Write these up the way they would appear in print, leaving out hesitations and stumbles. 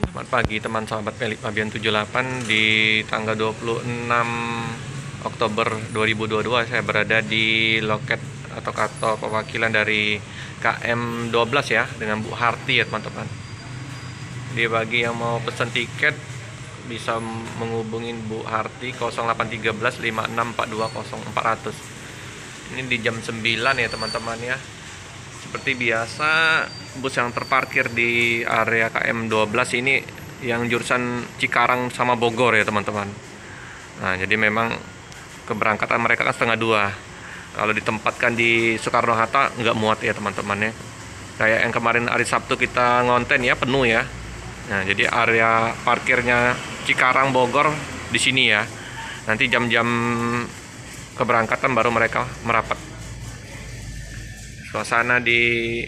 Selamat pagi teman sahabat Pelik Pabian 78. Di tanggal 26 Oktober 2022 saya berada di loket atau kantor perwakilan dari KM12 ya, dengan Bu Harti ya teman-teman. Jadi bagi yang mau pesan tiket bisa menghubungin Bu Harti 0813 56420400. Ini di jam 9 ya teman-teman ya. Seperti biasa, bus yang terparkir di area KM12 ini yang jurusan Cikarang sama Bogor ya teman-teman. Nah, jadi memang keberangkatan mereka kan setengah 2. Kalau ditempatkan di Soekarno-Hatta nggak muat ya teman-teman ya. Kayak yang kemarin hari Sabtu kita ngonten ya, penuh ya. Nah, jadi area parkirnya Cikarang Bogor di sini ya. Nanti jam-jam keberangkatan baru mereka merapat. Suasana di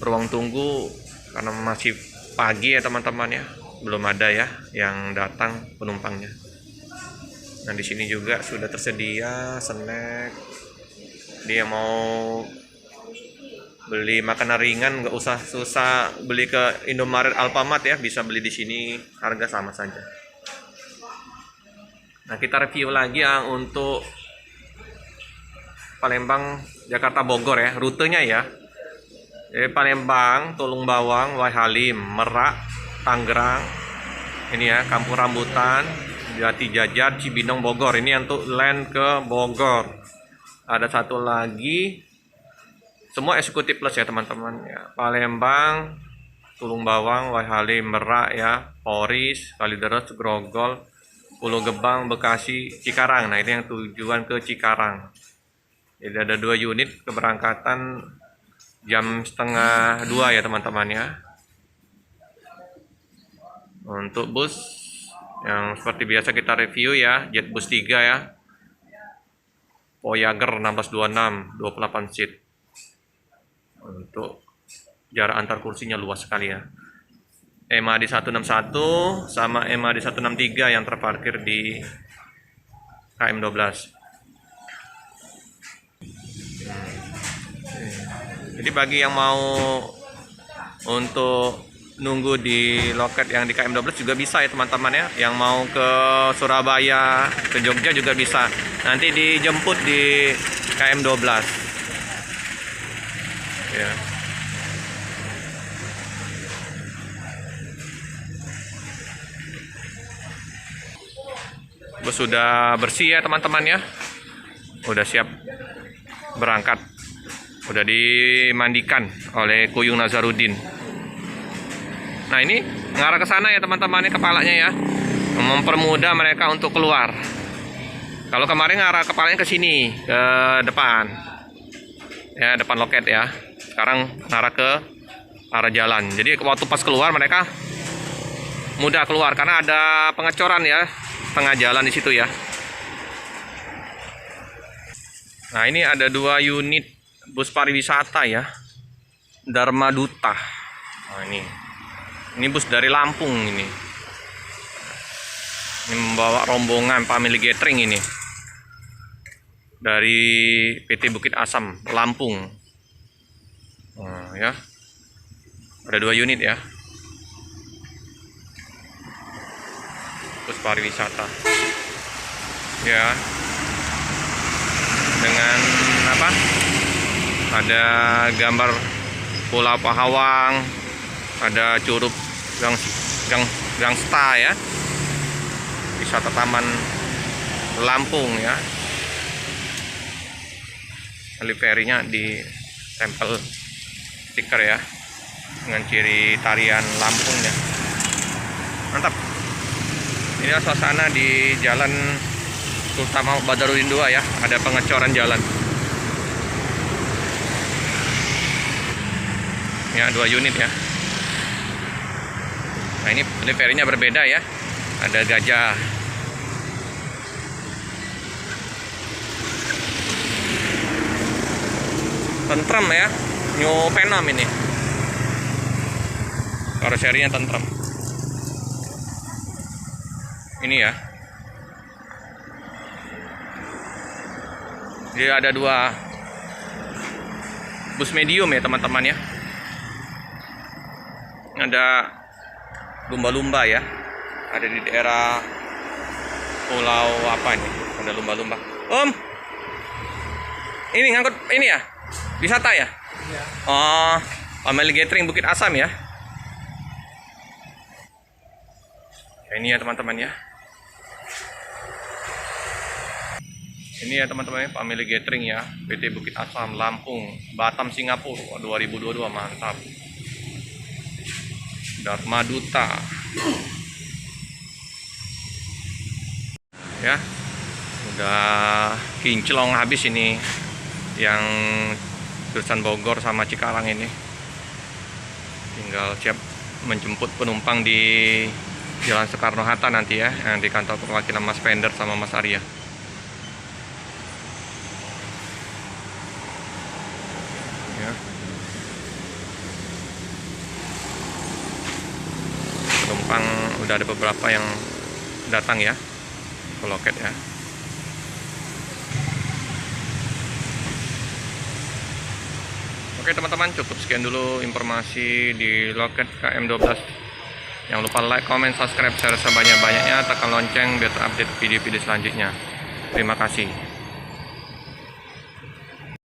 ruang tunggu karena masih pagi ya teman-teman ya, belum ada ya yang datang penumpangnya. Nah, di sini juga sudah tersedia snack. Dia mau beli makanan ringan nggak usah susah beli ke Indomaret, Alfamart ya, bisa beli di sini, harga sama saja. Nah, kita review lagi ya untuk Palembang, Jakarta, Bogor ya, rutenya ya. Jadi Palembang, Tulung Bawang, Wai Halim, Merak, Tangerang, ini ya, Kampung Rambutan, Jati Jajar, Cibinong, Bogor. Ini untuk land ke Bogor. Ada satu lagi, semua eksekutif plus ya teman-teman ya. Palembang, Tulung Bawang, Wai Halim, Merak ya, Poris, Kalideres, Grogol, Pulau Gebang, Bekasi, Cikarang. Nah, ini yang tujuan ke Cikarang. Jadi ada 2 unit keberangkatan jam setengah 2 ya teman-teman ya. Untuk bus yang seperti biasa kita review ya, Jetbus 3 ya, Voyager 1626 28 seat. Untuk jarak antar kursinya luas sekali ya. MAD 161 sama MAD 163 yang terparkir di KM12. Jadi bagi yang mau untuk nunggu di loket yang di KM12 juga bisa ya teman-teman ya. Yang mau ke Surabaya, ke Jogja juga bisa. Nanti dijemput di KM12. Ya. Bus sudah bersih ya teman-teman ya. Udah siap berangkat. Udah dimandikan oleh Kuyung Nazarudin. Nah, ini ngarah ke sana ya teman-teman, ini kepalanya ya, mempermudah mereka untuk keluar. Kalau kemarin ngarah kepalanya ke sini, ke depan ya, depan loket ya. Sekarang ngarah ke arah jalan. Jadi waktu pas keluar mereka mudah keluar karena ada pengecoran ya, tengah jalan di situ ya. Nah, ini ada 2 unit bus pariwisata ya, Dharma Duta. Nah, ini bus dari Lampung ini. Ini membawa rombongan family gathering ini dari PT Bukit Asam Lampung. Nah, ya, ada 2 unit ya, bus pariwisata ya, dengan apa? Ada gambar Pulau Pahawang, ada Curug Gangsta ya, wisata Taman Lampung ya. Liverinya di tempel stiker ya, dengan ciri tarian Lampung ya. Mantap. Inilah suasana di Jalan Sultan Badarudin 2 ya, ada pengecoran jalan. Ya, 2 unit ya. Nah, ini liverinya berbeda ya. Ada gajah. Tentrem ya. New Phenom ini. Karoserinya tentrem. Ini ya. Jadi ada 2 bus medium ya teman-teman ya. Ada lumba-lumba ya. Ada di daerah pulau apa ini? Ada lumba-lumba. Om, ini ngangkut ini ya? Wisata ya? Iya. Oh, family gathering Bukit Asam ya? Ya, ini ya teman-teman ya. Ini ya teman-teman, family gathering ya, PT Bukit Asam, Lampung, Batam, Singapura 2022, mantap. Dharma Duta. Ya, udah kinclong habis ini yang jurusan Bogor sama Cikarang ini. Tinggal siap menjemput penumpang di Jalan Soekarno-Hatta nanti ya, yang di kantor perwakilan Mas Pender sama Mas Arya. Ya. Penumpang udah ada beberapa yang datang ya ke loket ya. Oke teman-teman, cukup sekian dulu informasi di loket KM12. Jangan lupa like, comment, subscribe, share sebanyak-banyaknya, tekan lonceng biar terupdate video-video selanjutnya. Terima kasih.